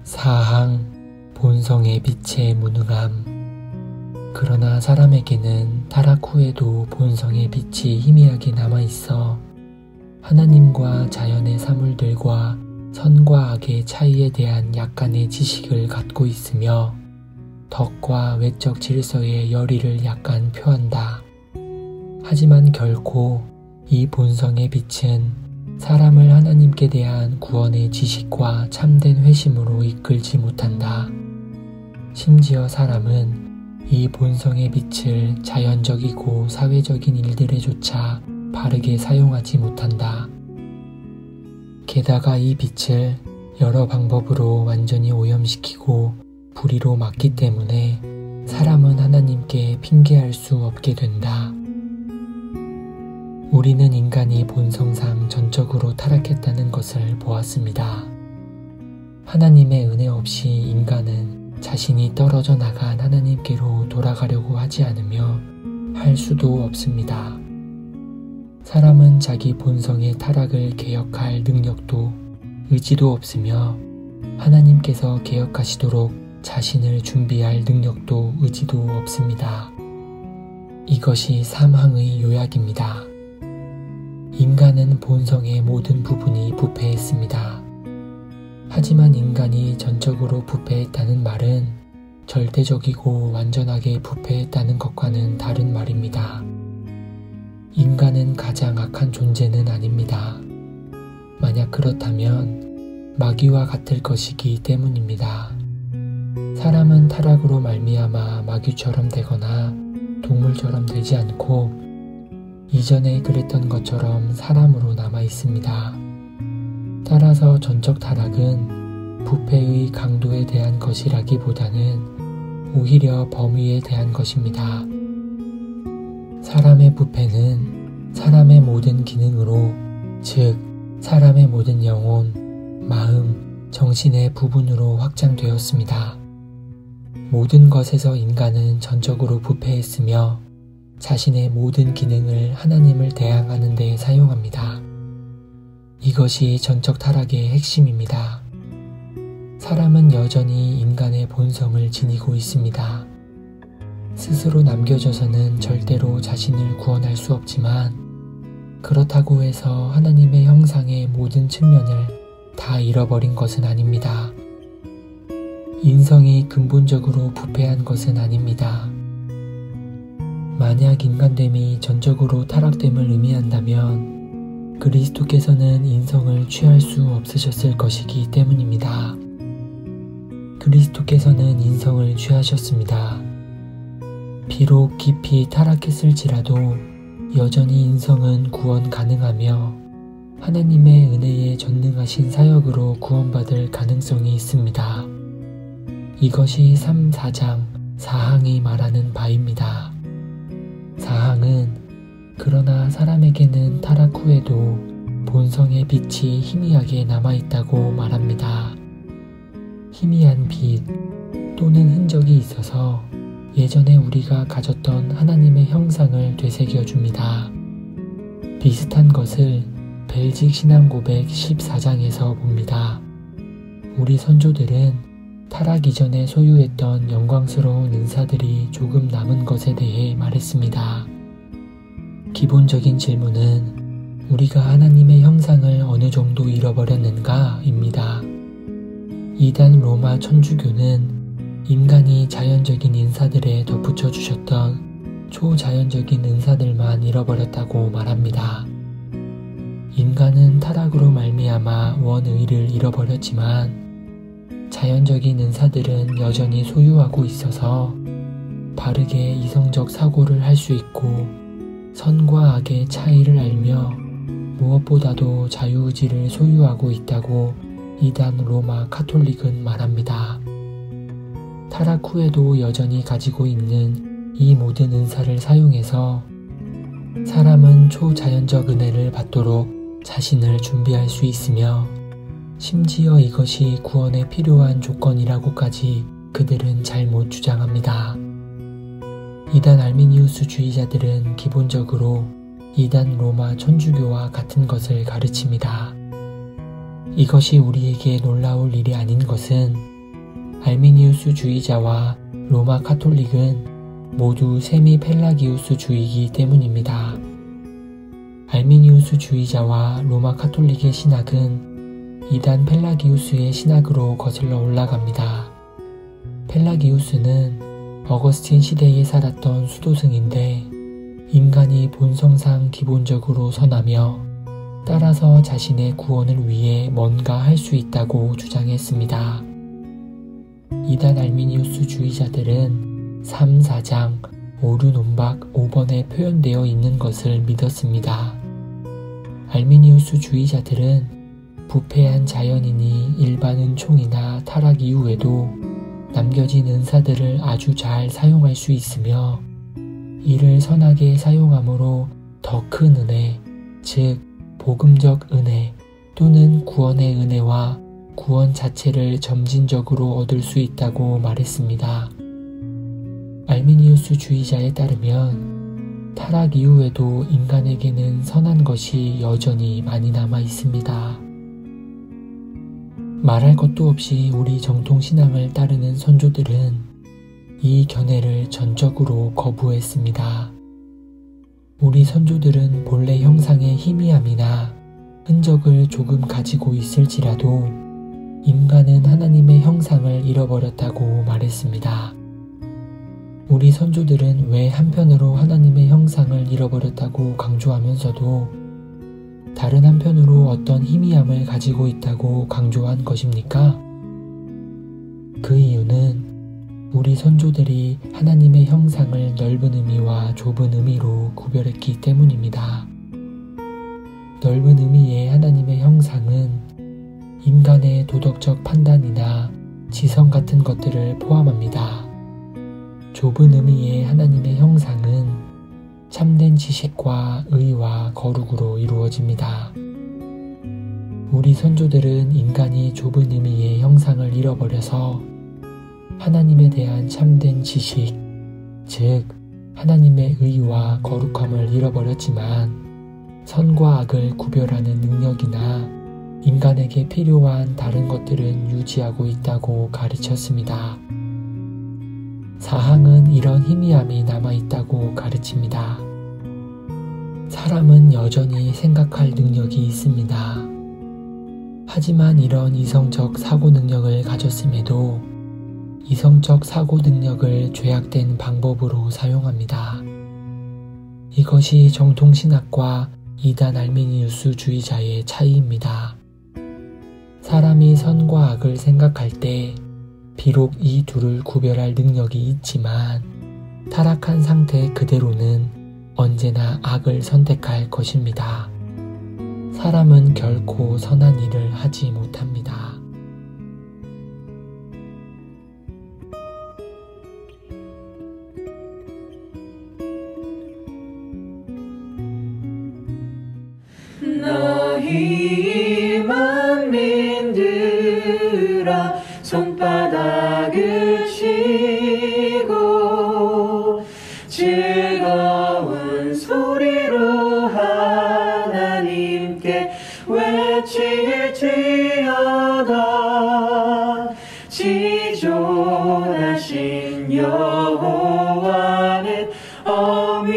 사항, 본성의 빛에 무능함. 그러나 사람에게는 타락 후에도 본성의 빛이 희미하게 남아있어 하나님과 자연의 사물들과 선과 악의 차이에 대한 약간의 지식을 갖고 있으며 덕과 외적 질서의 열의를 약간 표한다. 하지만 결코 이 본성의 빛은 사람을 하나님께 대한 구원의 지식과 참된 회심으로 이끌지 못한다. 심지어 사람은 이 본성의 빛을 자연적이고 사회적인 일들에조차 바르게 사용하지 못한다. 게다가 이 빛을 여러 방법으로 완전히 오염시키고 불의로 막기 때문에 사람은 하나님께 핑계할 수 없게 된다. 우리는 인간이 본성상 전적으로 타락했다는 것을 보았습니다. 하나님의 은혜 없이 인간은 자신이 떨어져 나간 하나님께로 돌아가려고 하지 않으며 할 수도 없습니다. 사람은 자기 본성의 타락을 개혁할 능력도 의지도 없으며 하나님께서 개혁하시도록 자신을 준비할 능력도 의지도 없습니다. 이것이 삼항의 요약입니다. 인간은 본성의 모든 부분이 부패했습니다. 하지만 인간이 전적으로 부패했다는 말은 절대적이고 완전하게 부패했다는 것과는 다른 말입니다. 인간은 가장 악한 존재는 아닙니다. 만약 그렇다면 마귀와 같을 것이기 때문입니다. 사람은 타락으로 말미암아 마귀처럼 되거나 동물처럼 되지 않고 이전에 그랬던 것처럼 사람으로 남아 있습니다. 따라서 전적 타락은 부패의 강도에 대한 것이라기보다는 오히려 범위에 대한 것입니다. 사람의 부패는 사람의 모든 기능으로, 즉 사람의 모든 영혼, 마음, 정신의 부분으로 확장되었습니다. 모든 것에서 인간은 전적으로 부패했으며 자신의 모든 기능을 하나님을 대항하는 데 사용합니다. 이것이 전적 타락의 핵심입니다. 사람은 여전히 인간의 본성을 지니고 있습니다. 스스로 남겨져서는 절대로 자신을 구원할 수 없지만 그렇다고 해서 하나님의 형상의 모든 측면을 다 잃어버린 것은 아닙니다. 인성이 근본적으로 부패한 것은 아닙니다. 만약 인간됨이 전적으로 타락됨을 의미한다면 그리스도께서는 인성을 취할 수 없으셨을 것이기 때문입니다. 그리스도께서는 인성을 취하셨습니다. 비록 깊이 타락했을지라도 여전히 인성은 구원 가능하며 하나님의 은혜에 전능하신 사역으로 구원받을 가능성이 있습니다. 이것이 3, 4장 4항이 말하는 바입니다. 4항은 그러나 사람에게는 타락 후에도 본성의 빛이 희미하게 남아있다고 말합니다. 희미한 빛 또는 흔적이 있어서 예전에 우리가 가졌던 하나님의 형상을 되새겨줍니다. 비슷한 것을 벨직 신앙고백 14장에서 봅니다. 우리 선조들은 타락 이전에 소유했던 영광스러운 은사들이 조금 남은 것에 대해 말했습니다. 기본적인 질문은 우리가 하나님의 형상을 어느 정도 잃어버렸는가? 입니다. 이단 로마 천주교는 인간이 자연적인 인사들에 덧붙여 주셨던 초자연적인 은사들만 잃어버렸다고 말합니다. 인간은 타락으로 말미암아 원의를 잃어버렸지만 자연적인 은사들은 여전히 소유하고 있어서 바르게 이성적 사고를 할 수 있고 선과 악의 차이를 알며 무엇보다도 자유의지를 소유하고 있다고 이단 로마 카톨릭은 말합니다. 타락 후에도 여전히 가지고 있는 이 모든 은사를 사용해서 사람은 초자연적 은혜를 받도록 자신을 준비할 수 있으며 심지어 이것이 구원에 필요한 조건이라고까지 그들은 잘못 주장합니다. 이단 알미니우스주의자들은 기본적으로 이단 로마 천주교와 같은 것을 가르칩니다. 이것이 우리에게 놀라울 일이 아닌 것은 알미니우스주의자와 로마 카톨릭은 모두 세미펠라기우스주의이기 때문입니다. 알미니우스주의자와 로마 카톨릭의 신학은 이단 펠라기우스의 신학으로 거슬러 올라갑니다. 펠라기우스는 어거스틴 시대에 살았던 수도승인데 인간이 본성상 기본적으로 선하며 따라서 자신의 구원을 위해 뭔가 할 수 있다고 주장했습니다. 이단 알미니우스주의자들은 3, 4장, 오류 논박 5번에 표현되어 있는 것을 믿었습니다. 알미니우스주의자들은 부패한 자연인이 일반 은총이나 타락 이후에도 남겨진 은사들을 아주 잘 사용할 수 있으며 이를 선하게 사용함으로 더 큰 은혜, 즉 복음적 은혜 또는 구원의 은혜와 구원 자체를 점진적으로 얻을 수 있다고 말했습니다. 알미니우스주의자에 따르면 타락 이후에도 인간에게는 선한 것이 여전히 많이 남아 있습니다. 말할 것도 없이 우리 정통신앙을 따르는 선조들은 이 견해를 전적으로 거부했습니다. 우리 선조들은 본래 형상의 희미함이나 흔적을 조금 가지고 있을지라도 인간은 하나님의 형상을 잃어버렸다고 말했습니다. 우리 선조들은 왜 한편으로 하나님의 형상을 잃어버렸다고 강조하면서도 다른 한편으로 어떤 희미함을 가지고 있다고 강조한 것입니까? 그 이유는 우리 선조들이 하나님의 형상을 넓은 의미와 좁은 의미로 구별했기 때문입니다. 넓은 의미의 하나님의 형상은 인간의 도덕적 판단이나 지성 같은 것들을 포함합니다. 좁은 의미의 하나님의 형상은 참된 지식과 의와 거룩으로 이루어집니다. 우리 선조들은 인간이 좁은 의미의 형상을 잃어버려서 하나님에 대한 참된 지식, 즉 하나님의 의와 거룩함을 잃어버렸지만 선과 악을 구별하는 능력이나 인간에게 필요한 다른 것들은 유지하고 있다고 가르쳤습니다. 사항은 이런 희미함이 남아있다고 가르칩니다. 사람은 여전히 생각할 능력이 있습니다. 하지만 이런 이성적 사고 능력을 가졌음에도 이성적 사고 능력을 죄악된 방법으로 사용합니다. 이것이 정통신학과 이단 알미니우스주의자의 차이입니다. 사람이 선과 악을 생각할 때 비록 이 둘을 구별할 능력이 있지만 타락한 상태 그대로는 언제나 악을 선택할 것입니다. 사람은 결코 선한 일을 하지 못합니다. 너희 만민들아 손바닥을 치고 즐거운 소리로 하나님께 외칠지어다. 지존하신 여호와는 어미하시고